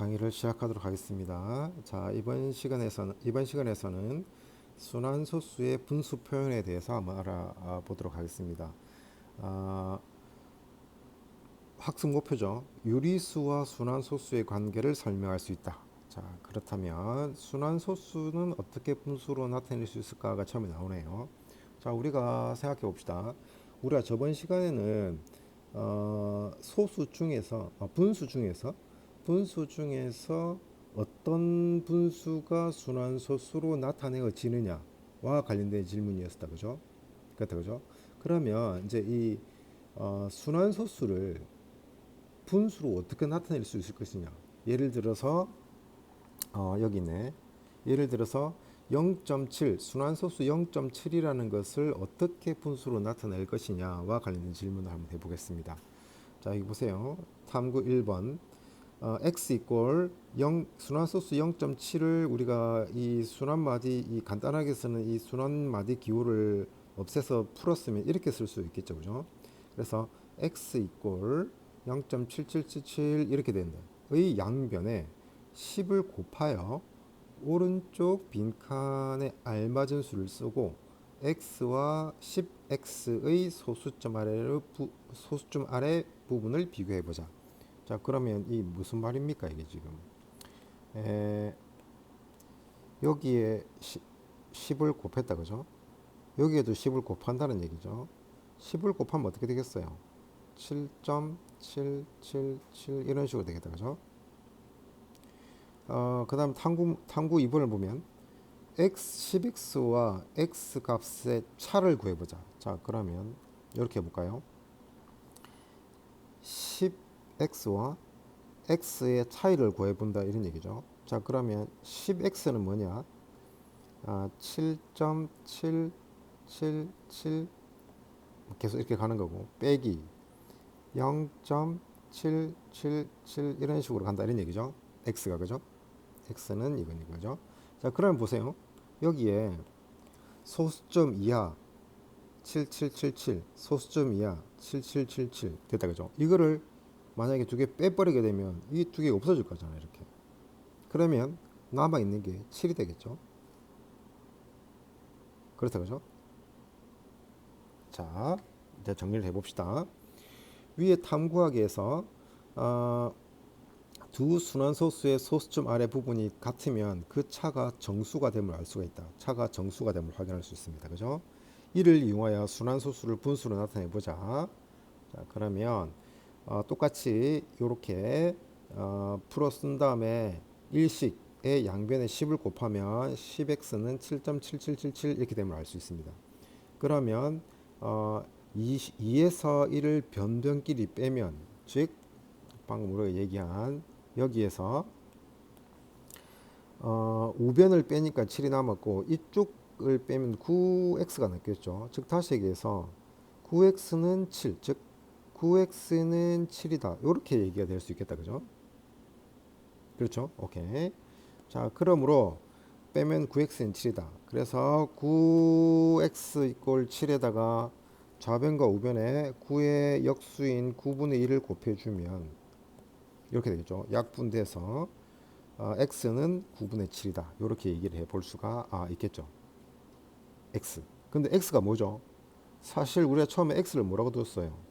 강의를 시작하도록 하겠습니다. 자, 이번 시간에서는 순환소수의 분수 표현에 대해서 한번 알아보도록 하겠습니다. 아, 학습 목표죠. 유리수와 순환소수의 관계를 설명할 수 있다. 자, 그렇다면 순환소수는 어떻게 분수로 나타낼 수 있을까가 처음에 나오네요. 자, 우리가 생각해 봅시다. 우리가 저번 시간에는 소수 중에서 분수 중에서 어떤 분수가 순환소수로 나타내어지느냐와 관련된 질문이었다, 그죠? 그렇다, 그죠? 그러면 이제 이 순환소수를 분수로 어떻게 나타낼 수 있을 것이냐? 예를 들어서 여기 있네. 예를 들어서 0.7 순환소수 0.7이라는 것을 어떻게 분수로 나타낼 것이냐와 관련된 질문을 한번 해보겠습니다. 자, 여기 보세요. 탐구 1번. x 이꼴 0 순환소수 0.7을 우리가 이 순환마디 이 간단하게 쓰는 이 순환마디 기호를 없애서 풀었으면 이렇게 쓸 수 있겠죠, 그죠? 그래서 x 이꼴 0.7777 이렇게 된다. 의 양변에 10을 곱하여 오른쪽 빈칸에 알맞은 수를 쓰고 x와 10x의 소수점 아래 부분을 비교해 보자. 자, 그러면 이 무슨 말입니까, 이게 지금? 여기에 10을 곱했다, 그죠? 여기에도 10을 곱한다는 얘기죠. 10을 곱하면 어떻게 되겠어요? 7.777 이런 식으로 되겠다, 그죠? 그 다음 탐구 2번을 보면 x 10x와 x 값의 차를 구해보자. 자, 그러면 이렇게 해볼까요? 10x와 x의 차이를 구해본다, 이런 얘기죠. 자, 그러면 10x는 뭐냐? 7.777 계속 이렇게 가는 거고 빼기 0.777 이런 식으로 간다, 이런 얘기죠. x가, 그죠? x는 이거죠. 자, 그러면 보세요. 여기에 소수점 이하 7777 소수점 이하 7777 됐다, 그죠? 이거를 만약에 두 개 빼버리게 되면 이 두 개가 없어질 거잖아요, 이렇게. 그러면 남아있는 게 7이 되겠죠. 그렇다, 그죠? 자, 이제 정리를 해봅시다. 위에 탐구하기에서 두 순환소수의 소수점 아래 부분이 같으면 그 차가 정수가 됨을 알 수가 있다. 차가 정수가 됨을 확인할 수 있습니다, 그죠? 이를 이용하여 순환소수를 분수로 나타내 보자. 자, 그러면 똑같이 이렇게 풀어 쓴 다음에 일식의 양변에 10을 곱하면 10x는 7.7777 이렇게 됨을 알 수 있습니다. 그러면 2에서 1을 변변끼리 빼면, 즉 방금 우리가 얘기한 여기에서 우변을 빼니까 7이 남았고 이쪽을 빼면 9x가 남겠죠. 즉 다시 얘기해서 9x는 7, 즉 9x는 7이다. 이렇게 얘기가 될 수 있겠다, 그죠? 그렇죠? 오케이. 자, 그러므로 빼면 9x는 7이다. 그래서 9x 이꼴 7에다가 좌변과 우변에 9의 역수인 9분의 1을 곱해주면 이렇게 되겠죠. 약분돼서 x는 9분의 7이다. 이렇게 얘기를 해볼 수가 있겠죠. x. 근데 x가 뭐죠? 사실 우리가 처음에 x를 뭐라고 뒀어요?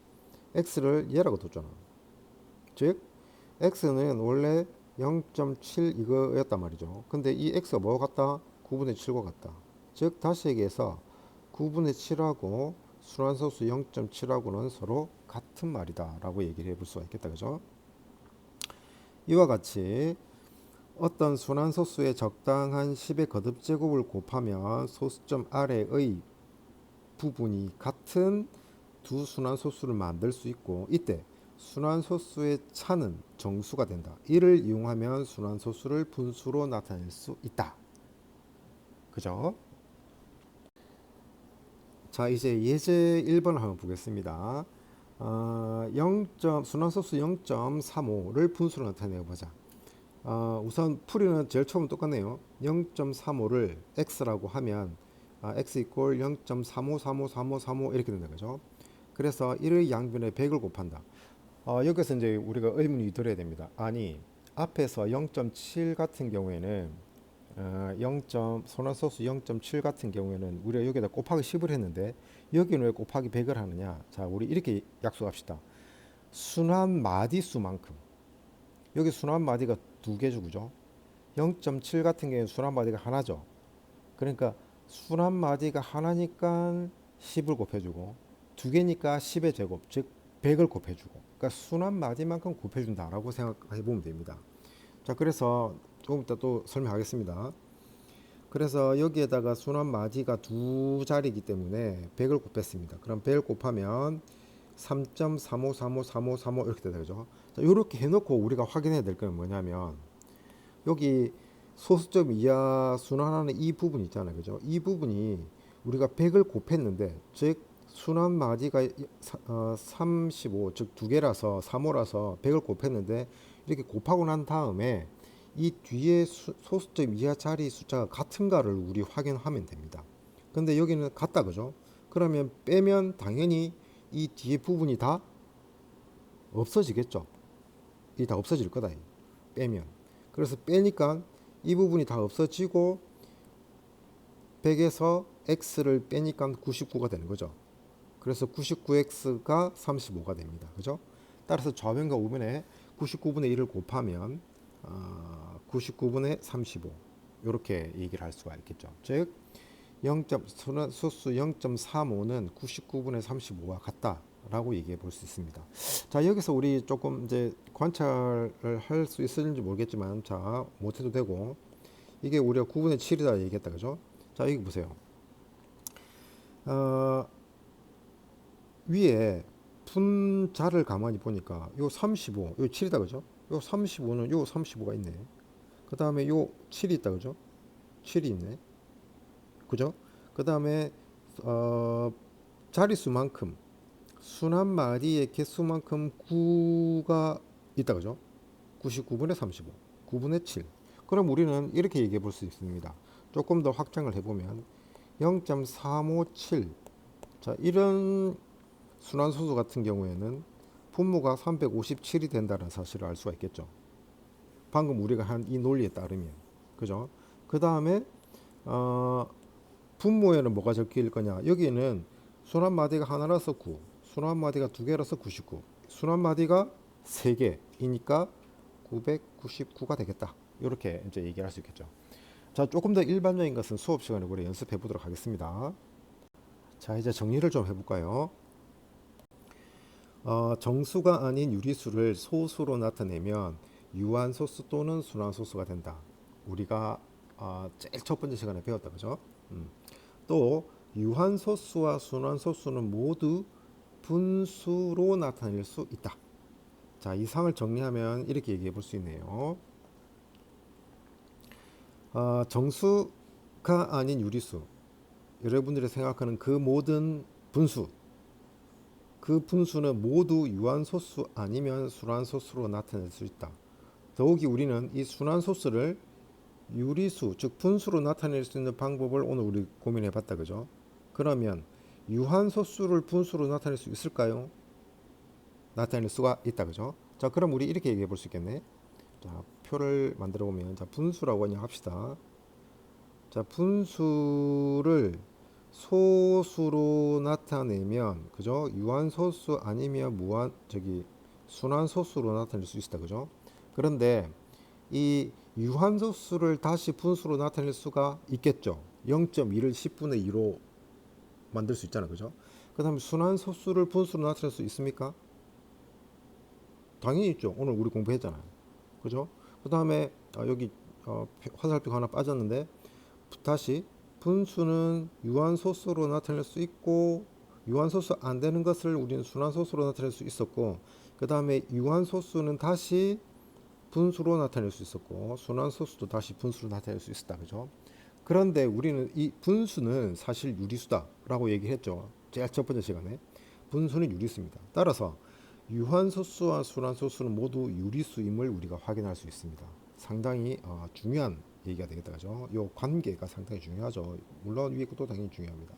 x를 얘라고 뒀잖아. 즉 x는 원래 0.7 이거였단 말이죠. 근데 이 x가 뭐와 같다? 9분의 7과 같다. 즉 다시 얘기해서 9분의 7하고 순환소수 0.7하고는 서로 같은 말이다 라고 얘기를 해볼 수가 있겠다, 그죠? 이와 같이 어떤 순환소수의 적당한 10의 거듭제곱을 곱하면 소수점 아래의 부분이 같은 두 순환소수를 만들 수 있고, 이때 순환소수의 차는 정수가 된다. 이를 이용하면 순환소수를 분수로 나타낼 수 있다. 그죠? 자, 이제 예제 1번을 한번 보겠습니다. 순환소수 0.35를 분수로 나타내 보자. 우선 풀이는 제일 처음 똑같네요. 0.35를 x라고 하면 x 이꼴 0.35353535 이렇게 된다, 그죠? 그래서 1의 양변에 100을 곱한다. 여기서 이제 우리가 의문이 들어야 됩니다. 아니, 앞에서 0.7 같은 경우에는 0. 소난소수 0.7 같은 경우에는 우리가 여기다 곱하기 10을 했는데 여기는 왜 곱하기 100을 하느냐? 자, 우리 이렇게 약속합시다. 순환 마디수만큼. 여기 순환 마디가 두 개죠, 그죠? 0.7 같은 경우에는 순환 마디가 하나죠. 그러니까 순환 마디가 하나니까 10을 곱해주고 두 개니까 10의 제곱, 즉 100을 곱해주고. 그러니까 순환 마디만큼 곱해준다라고 생각해 보면 됩니다. 자, 그래서 조금 이따 또 설명하겠습니다. 그래서 여기에다가 순환 마디가 두 자리이기 때문에 100을 곱했습니다. 그럼 100을 곱하면 3.35353535 이렇게 되죠. 자, 이렇게 해놓고 우리가 확인해야 될 건 뭐냐면 여기 소수점 이하 순환하는 이 부분 있잖아요, 그죠? 이 부분이 우리가 100을 곱했는데, 즉 순환 마디가 35, 즉 두 개라서 3호라서 100을 곱했는데 이렇게 곱하고 난 다음에 이 뒤에 소수점 이하 자리 숫자가 같은가를 우리 확인하면 됩니다. 근데 여기는 같다, 그죠? 그러면 빼면 당연히 이 뒤에 부분이 다 없어지겠죠. 이 다 없어질 거다. 빼면. 그래서 빼니까 이 부분이 다 없어지고 100에서 x를 빼니까 99가 되는 거죠. 그래서 99x가 35가 됩니다. 그죠? 따라서 좌변과 우변에 99분의 1을 곱하면 99분의 35 이렇게 얘기를 할 수가 있겠죠. 즉 0. 소수 0.35는 99분의 35와 같다라고 얘기해 볼 수 있습니다. 자, 여기서 우리 조금 이제 관찰을 할 수 있을지 모르겠지만, 자, 못해도 되고, 이게 우리가 9분의 7이다 얘기했다, 그죠? 자, 여기 보세요. 위에 분자를 가만히 보니까 요 35, 요 7이다, 그죠? 요 35는 요 35가 있네. 그 다음에 요 7이 있다, 그죠? 7이 있네. 그죠? 그 다음에 자릿수만큼 순환 마디의 개수만큼 9가 있다, 그죠? 99분의 35, 9분의 7. 그럼 우리는 이렇게 얘기해 볼 수 있습니다. 조금 더 확장을 해보면 0.357. 자, 이런 순환소수 같은 경우에는 분모가 357이 된다는 사실을 알 수가 있겠죠. 방금 우리가 한 이 논리에 따르면, 그죠? 그 다음에 분모에는 뭐가 적힐 거냐? 여기는 순환 마디가 하나라서 9, 순환 마디가 두 개라서 99, 순환 마디가 세 개이니까 999가 되겠다. 이렇게 이제 얘기할 수 있겠죠. 자, 조금 더 일반적인 것은 수업 시간에 우리 연습해 보도록 하겠습니다. 자, 이제 정리를 좀 해볼까요? 정수가 아닌 유리수를 소수로 나타내면 유한소수 또는 순환소수가 된다. 우리가 제일 첫 번째 시간에 배웠다, 그죠? 또 유한소수와 순환소수는 모두 분수로 나타낼 수 있다. 자, 이 상을 정리하면 이렇게 얘기해 볼 수 있네요. 정수가 아닌 유리수, 여러분들이 생각하는 그 모든 분수, 그 분수는 모두 유한소수 아니면 순환소수로 나타낼 수 있다. 더욱이 우리는 이 순환소수를 유리수, 즉 분수로 나타낼 수 있는 방법을 오늘 우리 고민해 봤다, 그죠? 그러면 유한소수를 분수로 나타낼 수 있을까요? 나타낼 수가 있다, 그죠? 자, 그럼 우리 이렇게 얘기해 볼 수 있겠네. 자, 표를 만들어 보면, 자, 분수라고 그냥 합시다. 자, 분수를 소수로 나타내면, 그죠? 유한소수 아니면 순환소수로 나타낼 수 있다, 그죠? 그런데 이 유한소수를 다시 분수로 나타낼 수가 있겠죠. 0.2를 10분의 2로 만들 수 있잖아, 그죠? 그 다음에 순환소수를 분수로 나타낼 수 있습니까? 당연히 있죠. 오늘 우리 공부했잖아요, 그죠? 그 다음에 여기 화살표가 하나 빠졌는데, 다시 분수는 유한소수로 나타낼 수 있고 유한소수 안 되는 것을 우리는 순환소수로 나타낼 수 있었고, 그 다음에 유한소수는 다시 분수로 나타낼 수 있었고 순환소수도 다시 분수로 나타낼 수 있었다, 그죠? 그런데 우리는 이 분수는 사실 유리수다 라고 얘기했죠. 제일 첫 번째 시간에 분수는 유리수입니다. 따라서 유한소수와 순환소수는 모두 유리수임을 우리가 확인할 수 있습니다. 상당히 중요한 얘기가 되겠다, 그죠? 이 관계가 상당히 중요하죠. 물론 위에 것도 당연히 중요합니다.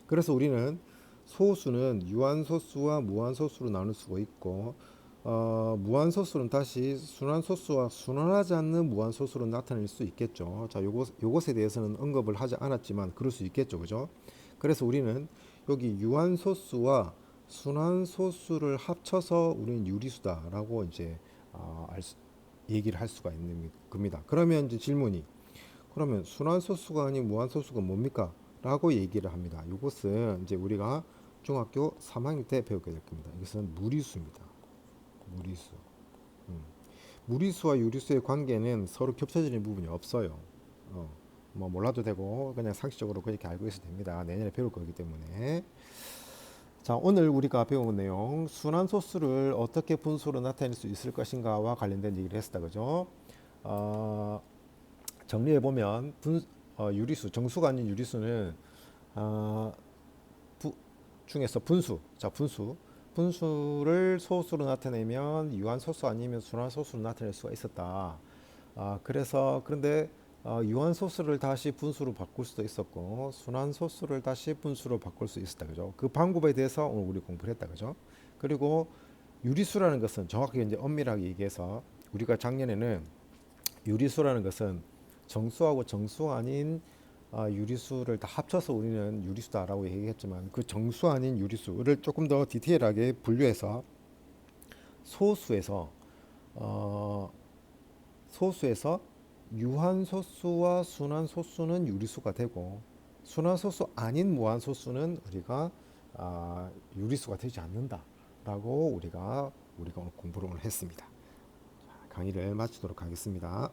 그래서 우리는 소수는 유한소수와 무한소수로 나눌 수가 있고 무한소수는 다시 순환소수와 순환하지 않는 무한소수로 나타낼 수 있겠죠. 자, 요것에 대해서는 언급을 하지 않았지만 그럴 수 있겠죠. 그죠? 그래서 우리는 여기 유한소수와 순환소수를 합쳐서 우리는 유리수다라고 이제 얘기를 할 수가 있는 겁니다. 그러면 이제 질문이, 그러면 순환소수가 아닌 무한소수가 뭡니까? 라고 얘기를 합니다. 이것은 이제 우리가 중학교 3학년 때 배우게 될 겁니다. 이것은 무리수입니다. 무리수. 무리수와 유리수의 관계는 서로 겹쳐지는 부분이 없어요. 뭐 몰라도 되고 그냥 상식적으로 그렇게 알고 있어도 됩니다. 내년에 배울 거기 때문에. 자, 오늘 우리가 배운 내용, 순환소수를 어떻게 분수로 나타낼 수 있을 것인가와 관련된 얘기를 했었다. 그죠? 정리해 보면 유리수, 정수가 아닌 유리수는 어, 중에서 분수, 자 분수를 소수로 나타내면 유한소수 아니면 순환소수로 나타낼 수가 있었다. 그런데 유한소수를 다시 분수로 바꿀 수도 있었고 순환소수를 다시 분수로 바꿀 수 있었다. 그죠? 그 방법에 대해서 오늘 우리 공부를 했다. 그죠? 그리고 유리수라는 것은 정확하게 이제 엄밀하게 얘기해서 우리가 작년에는 유리수라는 것은 정수하고 정수 아닌 유리수를 다 합쳐서 우리는 유리수다라고 얘기했지만 그 정수 아닌 유리수를 조금 더 디테일하게 분류해서 소수에서 어, 소수에서 유한소수와 순환소수는 유리수가 되고 순환소수 아닌 무한소수는 우리가 유리수가 되지 않는다라고 우리가 오늘 공부를 했습니다. 강의를 마치도록 하겠습니다.